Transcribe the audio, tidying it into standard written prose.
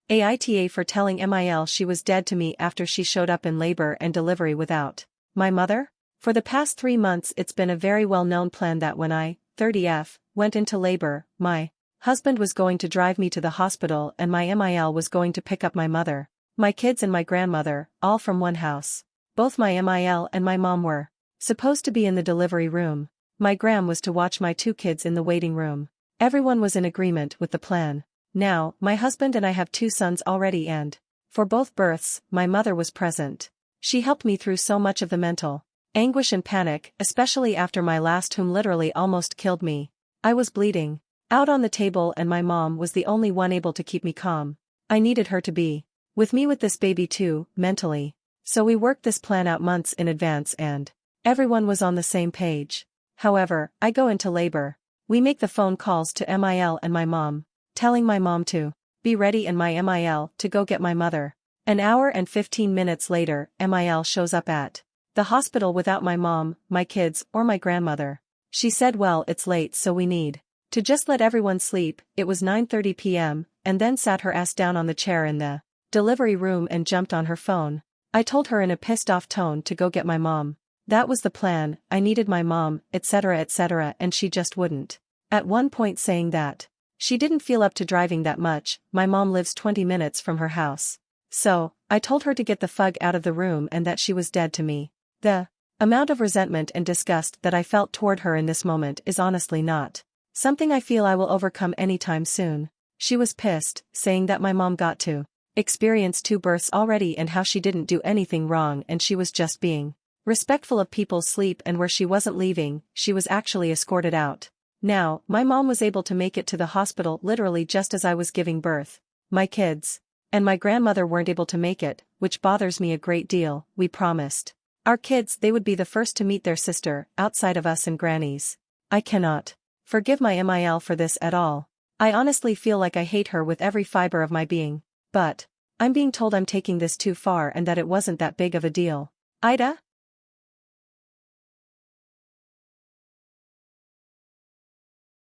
aita for telling Mil she was dead to me after she showed up in labor and delivery without my mother? For the past 3 months it's been a very well-known plan that when I, 30F, went into labor, my husband was going to drive me to the hospital and my Mil was going to pick up my mother, my kids and my grandmother, all from one house. Both my Mil and my mom were supposed to be in the delivery room. My gram was to watch my 2 kids in the waiting room. Everyone was in agreement with the plan. Now, my husband and I have 2 sons already and, for both births, my mother was present. She helped me through so much of the mental anguish and panic, especially after my last whom literally almost killed me. I was bleeding out on the table and my mom was the only one able to keep me calm. I needed her to be with me with this baby too, mentally. So we worked this plan out months in advance and everyone was on the same page. However, I go into labor. We make the phone calls to Mil and my mom, telling my mom to be ready and my Mil to go get my mother. An hour and 15 minutes later, Mil shows up at the hospital without my mom, my kids, or my grandmother. She said well it's late so we need to just let everyone sleep. It was 9:30 p.m., and then sat her ass down on the chair in the delivery room and jumped on her phone. I told her in a pissed off tone to go get my mom. That was the plan, I needed my mom, etc., and she just wouldn't. At one point saying that she didn't feel up to driving that much. My mom lives 20 minutes from her house. So, I told her to get the fug out of the room and that she was dead to me. The amount of resentment and disgust that I felt toward her in this moment is honestly not something I feel I will overcome anytime soon. She was pissed, saying that my mom got to experience 2 births already and how she didn't do anything wrong and she was just being respectful of people's sleep, and where she wasn't leaving, she was actually escorted out. Now, my mom was able to make it to the hospital literally just as I was giving birth. My kids and my grandmother weren't able to make it, which bothers me a great deal. We promised our kids they would be the first to meet their sister, outside of us and grannies. I cannot forgive my Mil for this at all. I honestly feel like I hate her with every fiber of my being. But I'm being told I'm taking this too far and that it wasn't that big of a deal. Ida?